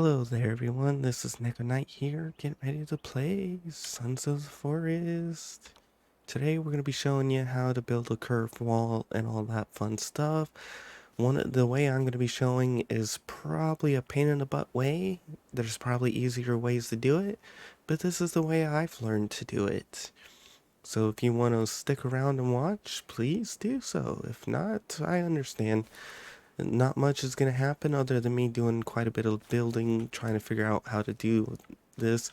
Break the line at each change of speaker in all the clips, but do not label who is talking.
Hello there everyone, this is Neko here, getting ready to play Sons of the Forest. Today we're going to be showing you how to build a curved wall and all that fun stuff. The way I'm going to be showing is probably a pain in the butt way. There's probably easier ways to do it, but this is the way I've learned to do it. So if you want to stick around and watch, please do so. If not, I understand. Not much is going to happen other than me doing quite a bit of building, trying to figure out how to do this.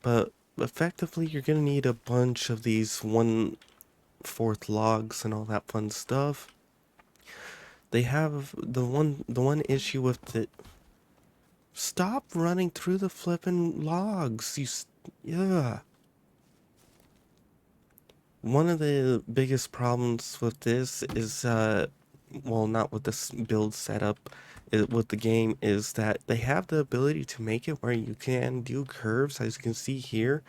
But effectively, you're going to need a bunch of these 1/4 logs and all that fun stuff. They have the one issue with it. Stop running through the flippin' logs. Yeah. One of the biggest problems with this is well, not with this build setup, with the game, is that they have the ability to make it where you can do curves. As you can see here,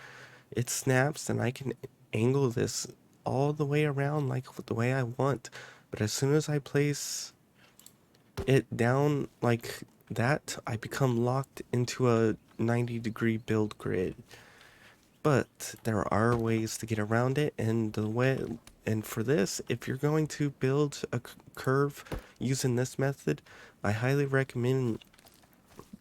it snaps and I can angle this all the way around like the way I want. But as soon as I place it down like that, I become locked into a 90-degree build grid. But there are ways to get around it, and for this, if you're going to build a curve using this method, I highly recommend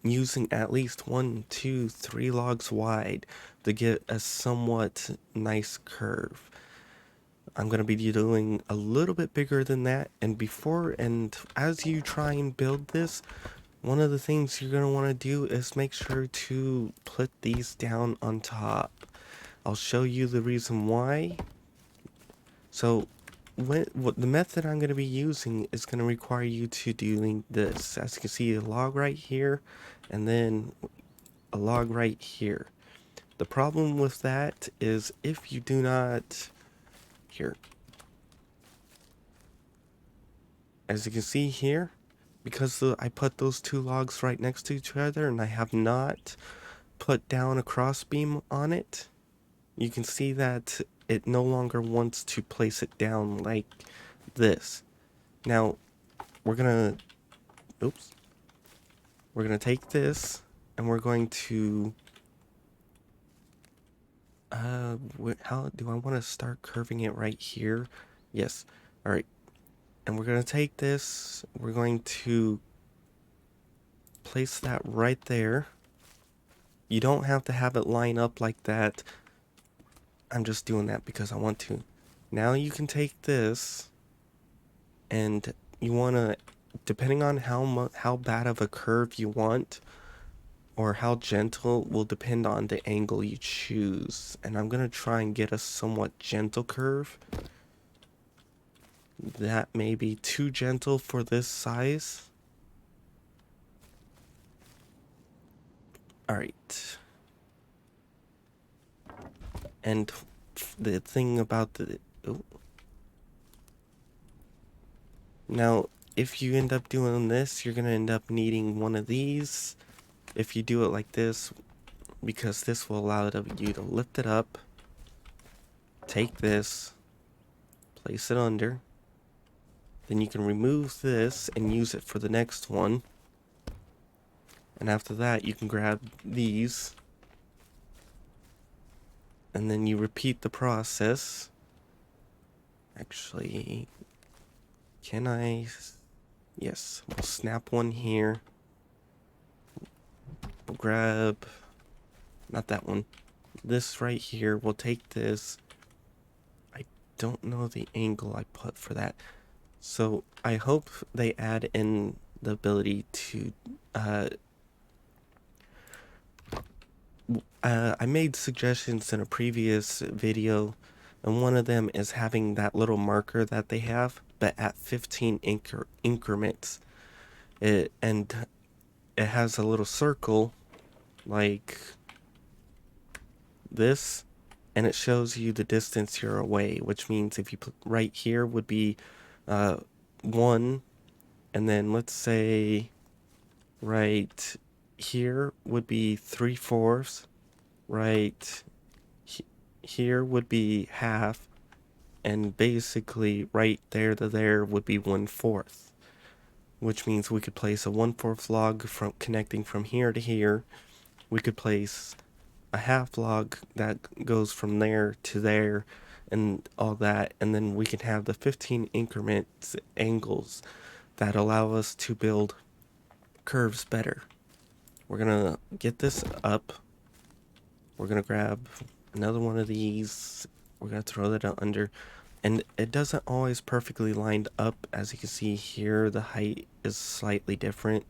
using at least 1, 2, 3 logs wide to get a somewhat nice curve. I'm going to be doing a little bit bigger than that, and as you try and build this, one of the things you're going to want to do is make sure to put these down on top. I'll show you the reason why. So, what the method I'm going to be using is going to require you to doing this. As you can see, a log right here, and then a log right here. The problem with that is if you do not, here, as you can see here, because I put those two logs right next to each other and I have not put down a cross beam on it, you can see that it no longer wants to place it down like this. Now, we're gonna, oops, we're gonna take this and we're going to, how do I want to start curving it right here? Yes, all right. And we're gonna take this, we're going to place that right there. You don't have to have it line up like that. I'm just doing that because I want to. Now you can take this and you want to, depending on how bad of a curve you want or how gentle will depend on the angle you choose. And I'm going to try and get a somewhat gentle curve. That may be too gentle for this size. All right. And the thing about now, if you end up doing this, you're going to end up needing one of these. If you do it like this, because this will allow you to lift it up, take this, place it under, then you can remove this and use it for the next one. And after that, you can grab these, and then you repeat the process. Actually, can I? Yes, we'll snap one here. We'll grab, not that one, this right here. We'll take this. I don't know the angle I put for that. So I hope they add in the ability to, I made suggestions in a previous video, and one of them is having that little marker that they have, but at 15 increments. And it has a little circle like this, and it shows you the distance you're away, which means if you put right here would be 1, and then let's say right here would be 3/4, right here would be half, and basically right there to there would be 1/4. which means we could place a 1/4 log from connecting from here to here. We could place a half log that goes from there to there and all that, and then we can have the 15 increments angles that allow us to build curves better. We're gonna get this up. We're gonna grab another one of these. We're gonna throw that out under. And it doesn't always perfectly line up. As you can see here, the height is slightly different,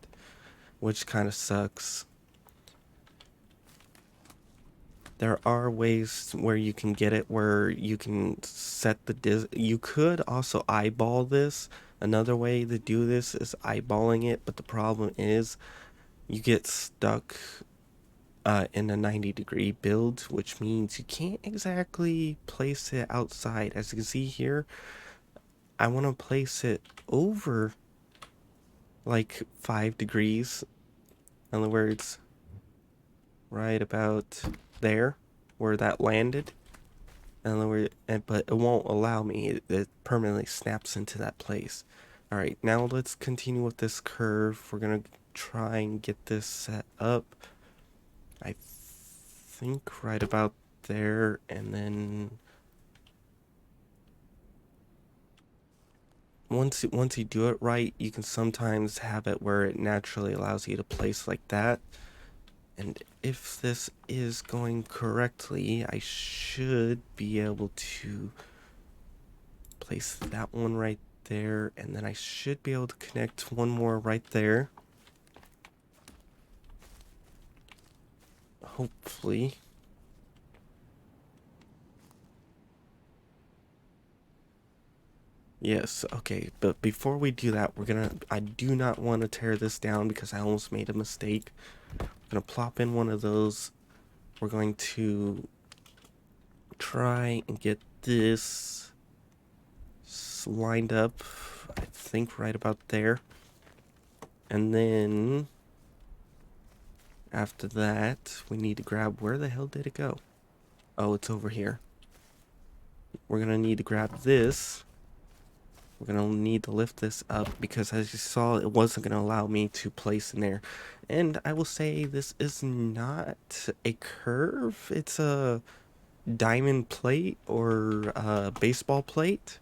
which kind of sucks. There are ways where you can get it where you can set the you could also eyeball this. Another way to do this is eyeballing it, but the problem is you get stuck in a 90-degree build, which means you can't exactly place it outside. As you can see here, I want to place it over like 5 degrees. In other words, right about there where that landed. In other words, but it won't allow me. It permanently snaps into that place. All right, now let's continue with this curve. We're gonna try and get this set up. I think right about there, and then once you do it right, you can sometimes have it where it naturally allows you to place like that. And if this is going correctly, I should be able to place that one right there, and then I should be able to connect one more right there. Hopefully. Yes, okay, but before we do that, I do not want to tear this down because I almost made a mistake. I'm gonna plop in one of those. We're going to try and get this lined up, I think right about there. And then after that, we need to grab, where the hell did it go? Oh, it's over here. We're gonna need to grab this. We're gonna need to lift this up because as you saw, it wasn't gonna allow me to place in there. And I will say this is not a curve. It's a diamond plate or a baseball plate.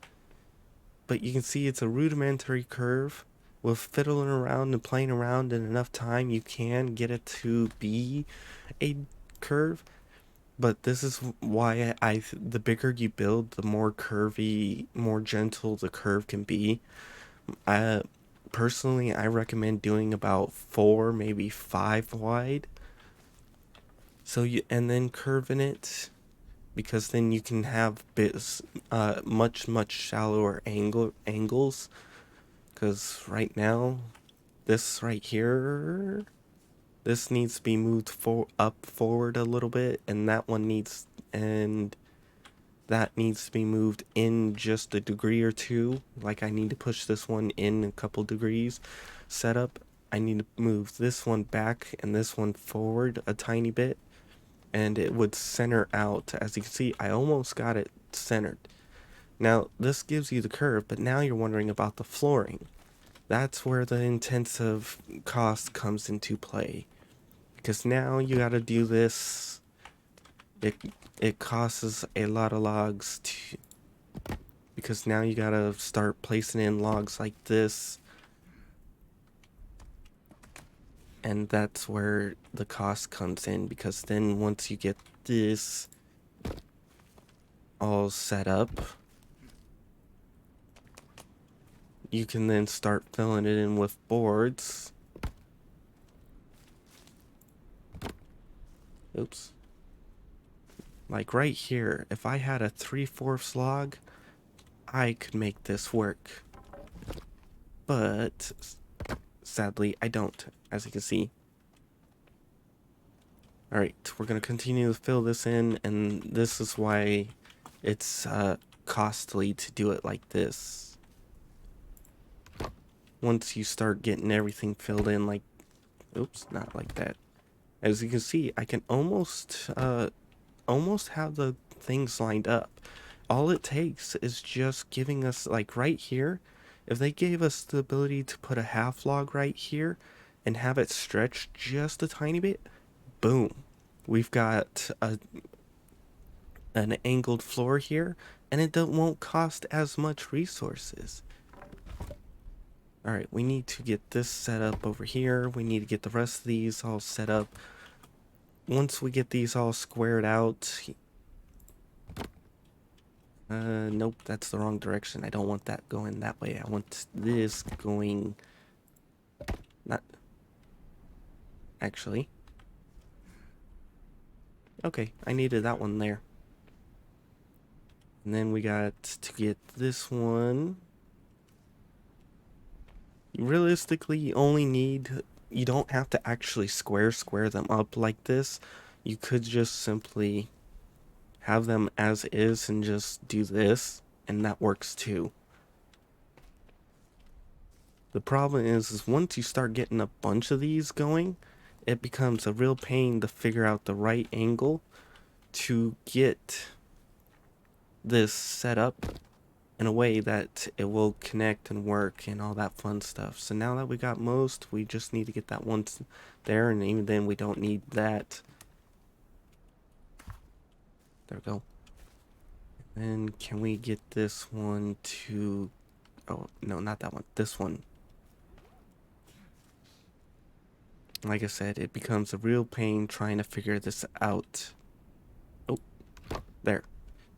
But you can see it's a rudimentary curve. With fiddling around and playing around in enough time, you can get it to be a curve. But this is why the bigger you build, the more curvy, more gentle the curve can be. I personally, I recommend doing about 4, maybe 5 wide. So you, and then curving it, because then you can have bits, much shallower angles. Because right now, this right here, this needs to be moved forward a little bit, and that needs to be moved in just a degree or two. Like I need to push this one in a couple degrees. Setup, I need to move this one back and this one forward a tiny bit, and it would center out. As you can see, I almost got it centered. Now, this gives you the curve, but now you're wondering about the flooring. That's where the intensive cost comes into play. Because now you gotta do this. It costs a lot of logs to, because now you gotta start placing in logs like this. And that's where the cost comes in, because then once you get this all set up, you can then start filling it in with boards. Oops. Like right here, if I had a 3/4 log, I could make this work. But sadly, I don't, as you can see. Alright, we're going to continue to fill this in, and this is why it's costly to do it like this. Once you start getting everything filled in, like, oops, not like that. As you can see, I can almost have the things lined up. All it takes is just giving us, like right here, If they gave us the ability to put a half log right here and have it stretch just a tiny bit, boom. We've got an angled floor here, and it won't cost as much resources. Alright, we need to get this set up over here. We need to get the rest of these all set up. Once we get these all squared out... nope, that's the wrong direction. I don't want that going that way. I want this going... Not... Actually... Okay, I needed that one there. And then we got to get this one... Realistically, you only need... You don't have to actually square them up like this. You could just simply have them as is and just do this, and that works too. The problem is once you start getting a bunch of these going, it becomes a real pain to figure out the right angle to get this set up in a way that it will connect and work and all that fun stuff. So now that we got most, we just need to get that one there, and even then we don't need that. There we go. And can we get this one to... Oh, no, not that one. This one. Like I said, it becomes a real pain trying to figure this out. Oh, there.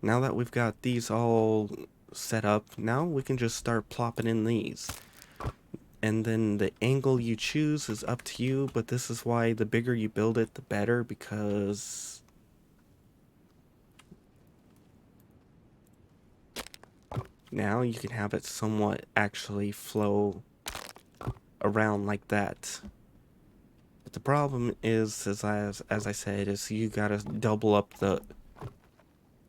Now that we've got these all set up, now we can just start plopping in these. And then the angle you choose is up to you, but this is why the bigger you build it, the better, because... Now you can have it somewhat actually flow around like that. But the problem is, as I said, is you gotta double up the...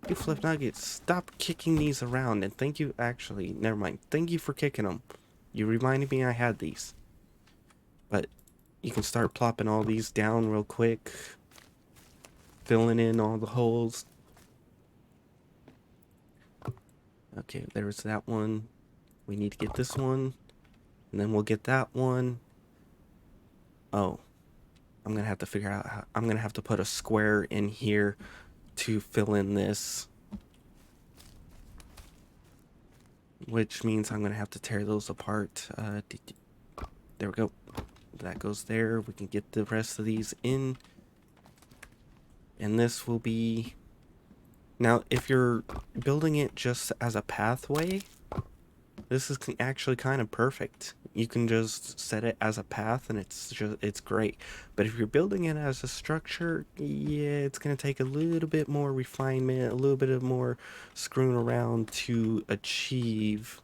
You flip nuggets, stop kicking these around, and thank you, actually, never mind. Thank you for kicking them. You reminded me I had these. But you can start plopping all these down real quick. Filling in all the holes. Okay, there's that one. We need to get this one. And then we'll get that one. Oh. I'm gonna have to figure out how... I'm gonna have to put a square in here to fill in this. Which means I'm gonna have to tear those apart. There we go. That goes there. We can get the rest of these in. And this will be... Now, if you're building it just as a pathway, this is actually kind of perfect. You can just set it as a path and it's great. But if you're building it as a structure, yeah, it's going to take a little bit more refinement, a little bit of more screwing around to achieve...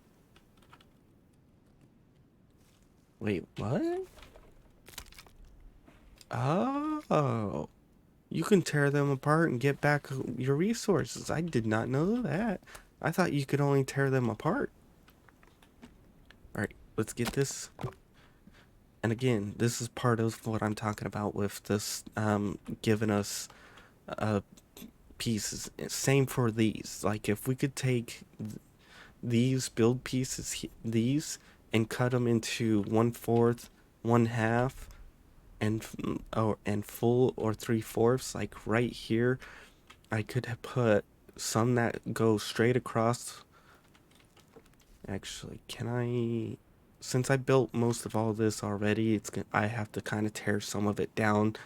Wait, what? Oh, you can tear them apart and get back your resources. I did not know that. I thought you could only tear them apart. Alright, let's get this. And again, this is part of what I'm talking about with this giving us pieces. Same for these. Like, if we could take these build pieces, these, and cut them into 1/4, 1/2, and full or 3/4, like right here, I could have put some that go straight across. Actually, can I... Since I built most of all this already, I have to kind of tear some of it down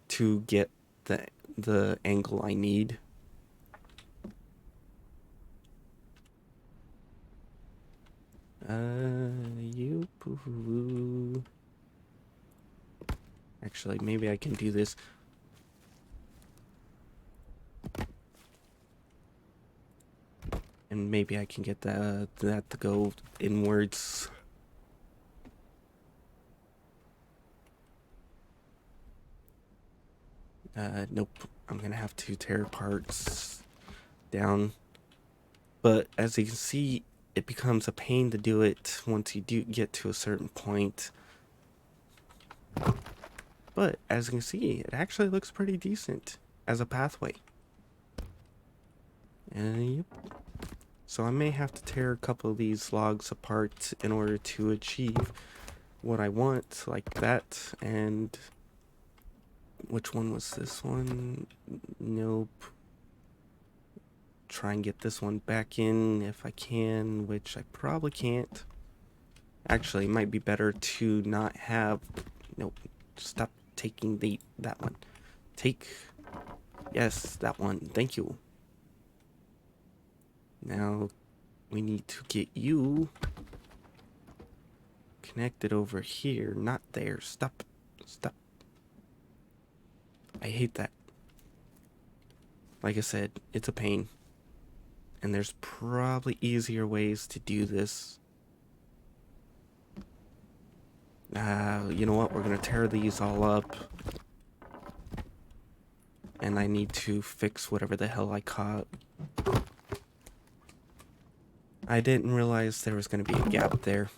to get the angle I need. You poo. Actually, maybe I can do this. And maybe I can get that to go inwards. Nope. I'm gonna have to tear parts down. But as you can see, it becomes a pain to do it once you do get to a certain point. But as you can see, it actually looks pretty decent as a pathway. And yep. So I may have to tear a couple of these logs apart in order to achieve what I want, like that. And which one was this one? Nope. Try and get this one back in if I can, which I probably can't. Actually, it might be better to not have... Nope. Stop taking that one. Take... Yes, that one. Thank you. Now, we need to get you connected over here, not there. Stop. Stop. I hate that. Like I said, it's a pain. And there's probably easier ways to do this. You know what? We're gonna tear these all up. And I need to fix whatever the hell I caught. I didn't realize there was gonna be a gap there.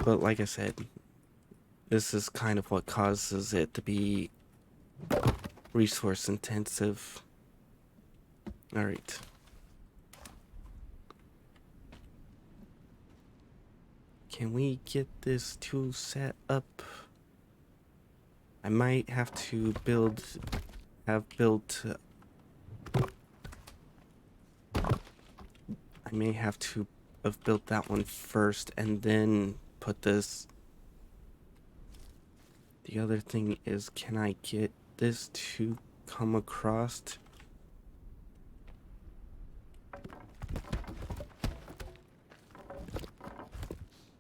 But like I said, this is kind of what causes it to be resource intensive. Alright. Can we get this tool set up? I might have to I may have to have built that one first and then put this. The other thing is, can I get this to come across?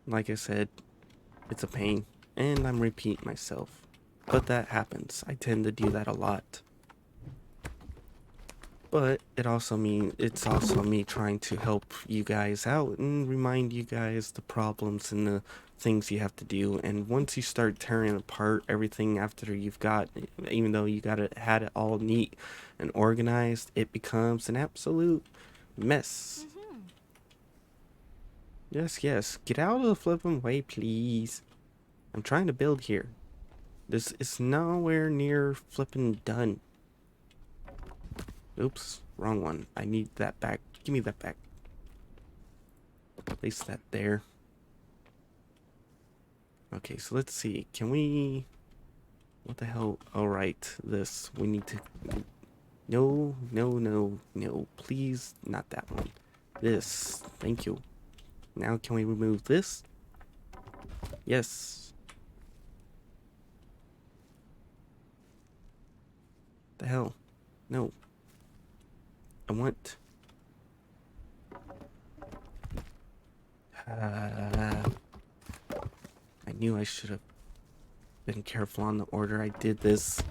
Like I said, it's a pain, and I'm repeating myself. But that happens. I tend to do that a lot. But it's also me trying to help you guys out and remind you guys the problems and the things you have to do. And once you start tearing apart everything after you've got, even though you had it all neat and organized, it becomes an absolute mess. Yes, get out of the flipping way, please. I'm trying to build here. This is nowhere near flipping done. Oops, wrong one. I need that back. Give me that back. Place that there. Okay, so let's see. Can we... What the hell? Alright, this. We need to... No. Please, not that one. This. Thank you. Now can we remove this? Yes. The hell? No. I want... I knew I should have been careful on the order I did this.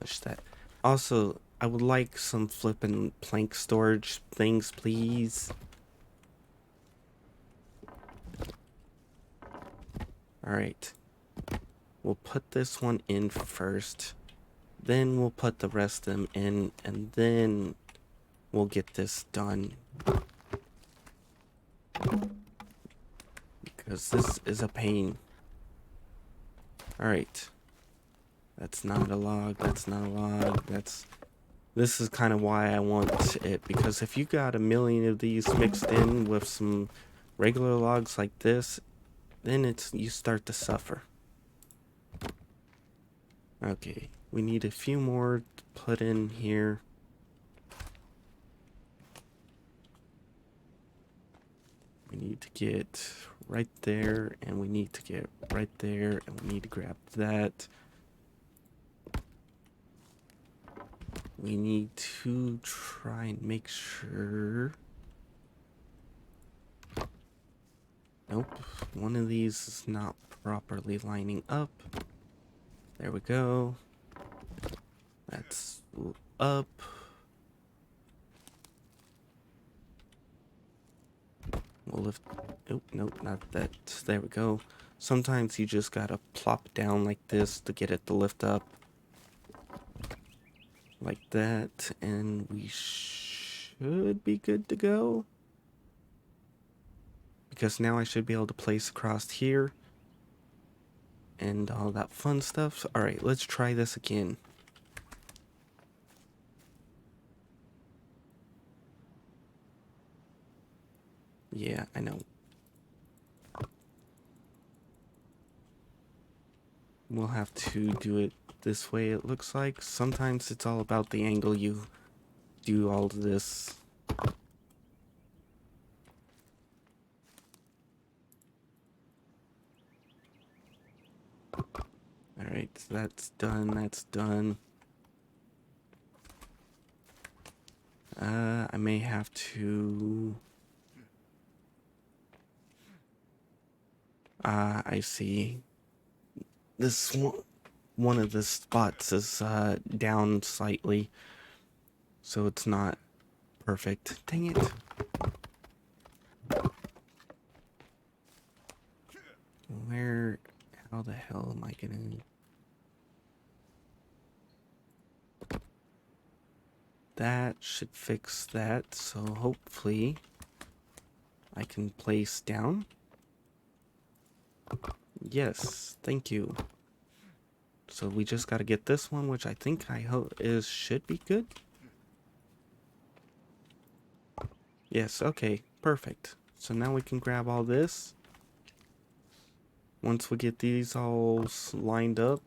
Push that. Also, I would like some flippin' plank storage things, please. Alright. We'll put this one in first. Then we'll put the rest of them in, and then we'll get this done. Because this is a pain. Alright. That's not a log, that's not a log, this is kind of why I want it, because if you got a million of these mixed in with some regular logs like this, then you start to suffer. Okay, we need a few more to put in here. We need to get right there, and we need to get right there, and we need to grab that. We need to try and make sure... Nope, one of these is not properly lining up. There we go. That's up. We'll lift... Oh, nope, not that. There we go. Sometimes you just gotta plop down like this to get it to lift up. Like that, and we should be good to go. Because now I should be able to place across here. And all that fun stuff. Alright, let's try this again. Yeah, I know. We'll have to do it this way, it looks like. Sometimes it's all about the angle you do all of this. Alright, so that's done, that's done. I may have to... I see. This one of the spots is down slightly, so it's not perfect. Dang it. Where... How the hell am I gonna... That should fix that, so hopefully I can place down. Yes, thank you. So we just gotta get this one, which I think I hope should be good. Yes, okay, perfect. So now we can grab all this. Once we get these all lined up,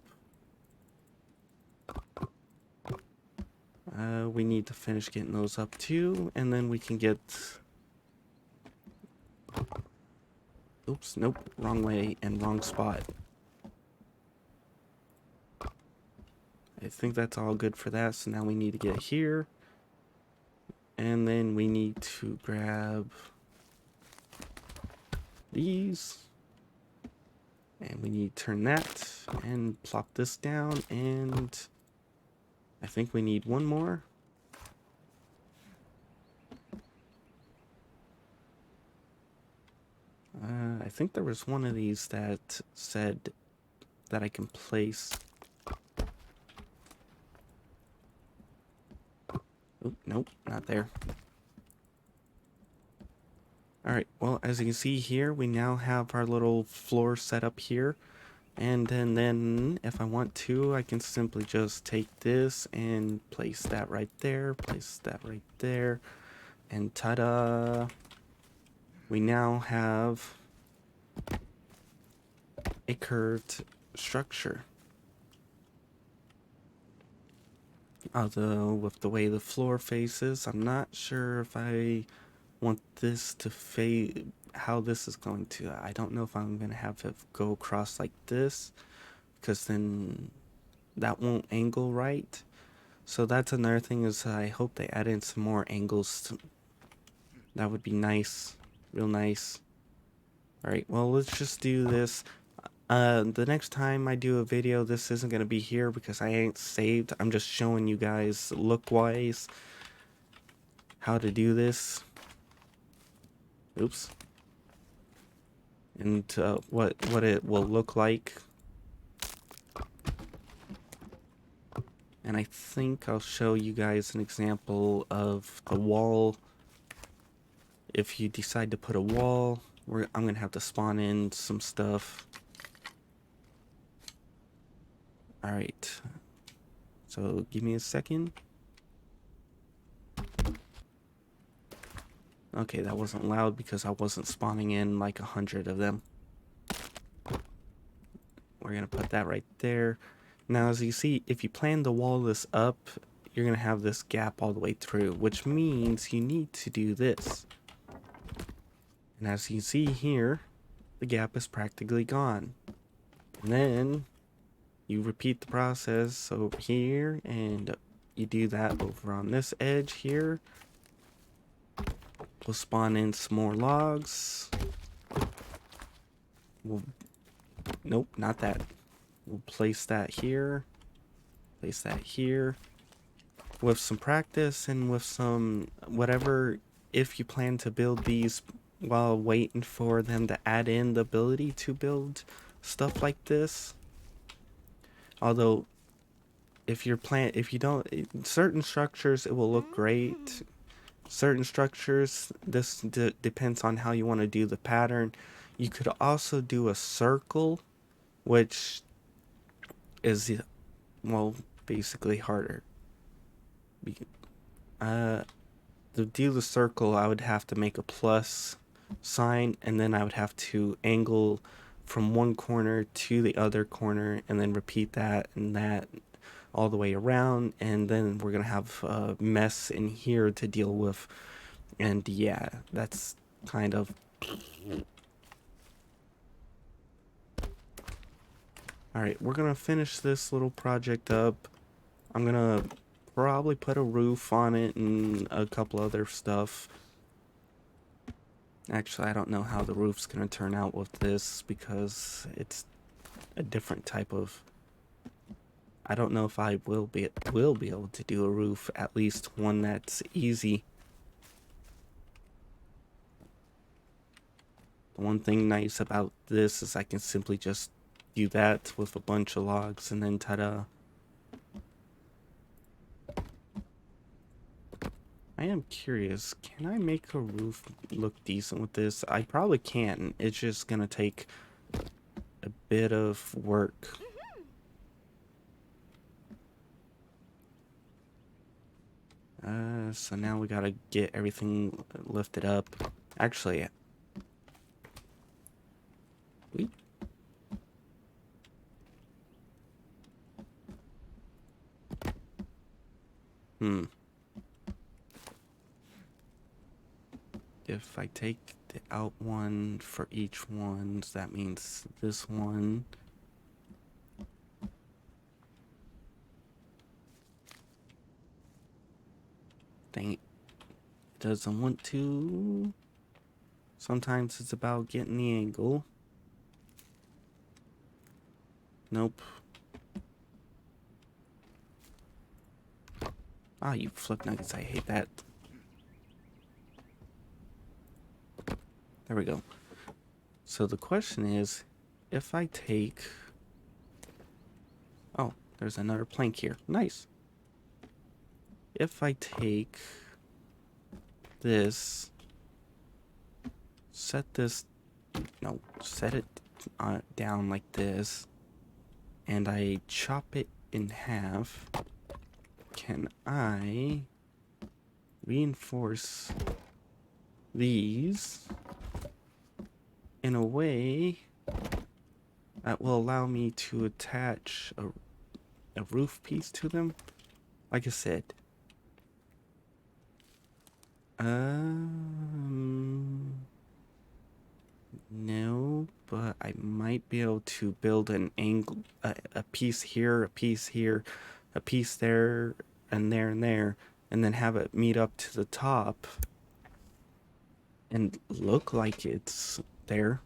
we need to finish getting those up too, and then we can get... Oops, nope, wrong way and wrong spot. I think that's all good for that, so now we need to get here. And then we need to grab these. And we need to turn that and plop this down, and I think we need one more. I think there was one of these that said that I can place. Oh, nope, not there. Alright, well, as you can see here, we now have our little floor set up here. And then if I want to, I can simply just take this and place that right there, place that right there, and ta-da! We now have a curved structure. Although, with the way the floor faces, I'm not sure if I want this to fade, how this is going to, I don't know if I'm going to have it go across like this, because then that won't angle right. So that's another thing, is I hope they add in some more angles. That would be nice, real nice. Alright, well, let's just do this. The next time I do a video, this isn't going to be here because I ain't saved. I'm just showing you guys look-wise how to do this. Oops. And what it will look like. And I think I'll show you guys an example of the wall. If you decide to put a wall, I'm going to have to spawn in some stuff. Alright. So give me a second. Okay, that wasn't loud because I wasn't spawning in like 100 of them. We're going to put that right there. Now, as you see, if you plan to wall this up, you're going to have this gap all the way through, which means you need to do this. And as you see here, the gap is practically gone. And then you repeat the process over here, and you do that over on this edge here. We'll spawn in some more logs. Nope, not that. We'll place that here. Place that here. With some practice and with some whatever, if you plan to build these while waiting for them to add in the ability to build stuff like this. Although, if you don't, certain structures, it will look great. Certain structures, this depends on how you want to do the pattern. You could also do a circle, which is, well, basically harder. To do the circle, I would have to make a plus sign, and then I would have to angle from one corner to the other corner and then repeat that and that all the way around, and then we're gonna have a mess in here to deal with. And yeah, that's kind of... Alright, we're gonna finish this little project up. I'm gonna probably put a roof on it and a couple other stuff. Actually, I don't know how the roof's gonna turn out with this because it's a different type of... I don't know if I will be able to do a roof, at least one that's easy. The one thing nice about this is I can simply just do that with a bunch of logs and then ta-da. I am curious, can I make a roof look decent with this? I probably can. It's just gonna take a bit of work. So now we gotta get everything lifted up. Actually, we... If I take the out one for each one, so that means this one. Dang it. Doesn't want to. Sometimes it's about getting the angle. Nope. Ah, you flip nuggets, I hate that. There we go. So the question is, if I take... Oh, there's another plank here. Nice. If I take this, set this... No, set it down like this, and I chop it in half, can I reinforce these in a way that will allow me to attach a roof piece to them? Like I said, no, but I might be able to build an angle, a piece here, a piece here, a piece there, and there, and then have it meet up to the top and look like it's there.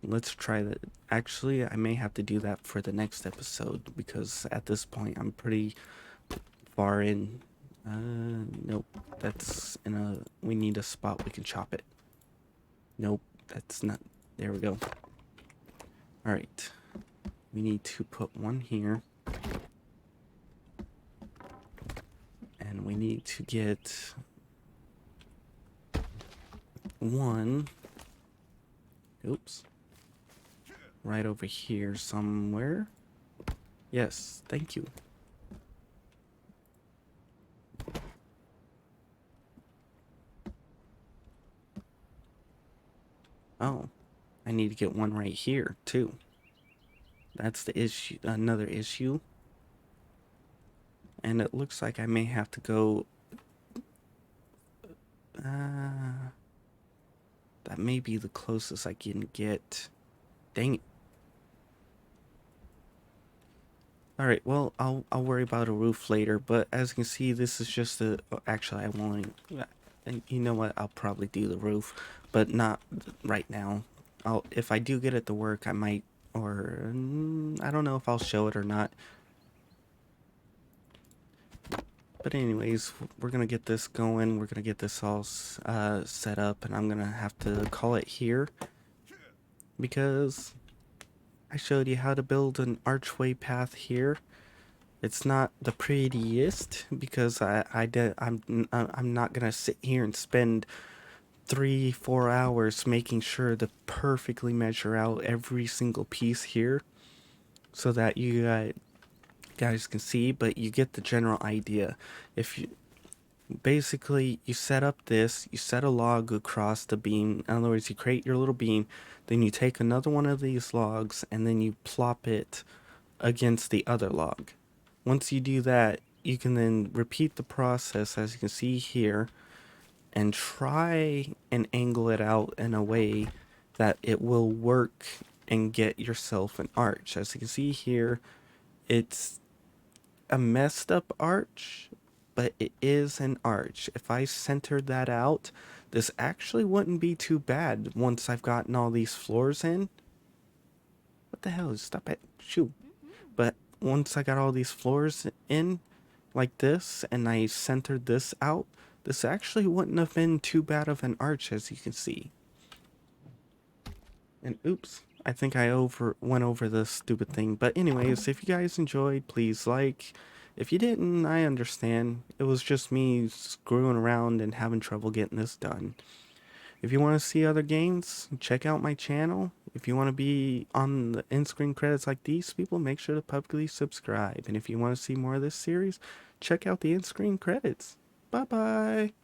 Let's try that. Actually, I may have to do that for the next episode because at this point I'm pretty far in. Nope, that's in a... We need a spot we can chop it. Nope, that's not... There we go. Alright. We need to put one here. And we need to get one... Oops. Right over here somewhere. Yes, thank you. Oh, I need to get one right here, too. That's the issue, another issue. And it looks like I may have to go... that may be the closest I can get. Dang it. Alright, well, I'll worry about a roof later, but as you can see, this is just a... Actually, I won't... You know what, I'll probably do the roof, but not right now. If I do get it to work, I might, or... I don't know if I'll show it or not. But anyways, we're gonna get this going, we're gonna get this all set up, and I'm gonna have to call it here. Because I showed you how to build an archway path here. It's not the prettiest because I'm not gonna sit here and spend 3-4 hours making sure to perfectly measure out every single piece here so that you guys can see, but you get the general idea. Basically, you set up this, you set a log across the beam. In other words, you create your little beam, then you take another one of these logs and then you plop it against the other log. Once you do that, you can then repeat the process as you can see here and try and angle it out in a way that it will work and get yourself an arch. As you can see here, it's a messed up arch, but it is an arch. If I centered that out, this actually wouldn't be too bad once I've gotten all these floors in. What the hell? Stop it. Shoot. But once I got all these floors in like this and I centered this out, this actually wouldn't have been too bad of an arch as you can see. And oops, I think I went over this stupid thing. But anyways, if you guys enjoyed, please like. If you didn't, I understand. It was just me screwing around and having trouble getting this done. If you want to see other games, check out my channel. If you want to be on the in-screen credits like these people, make sure to publicly subscribe. And if you want to see more of this series, check out the in-screen credits. Bye-bye.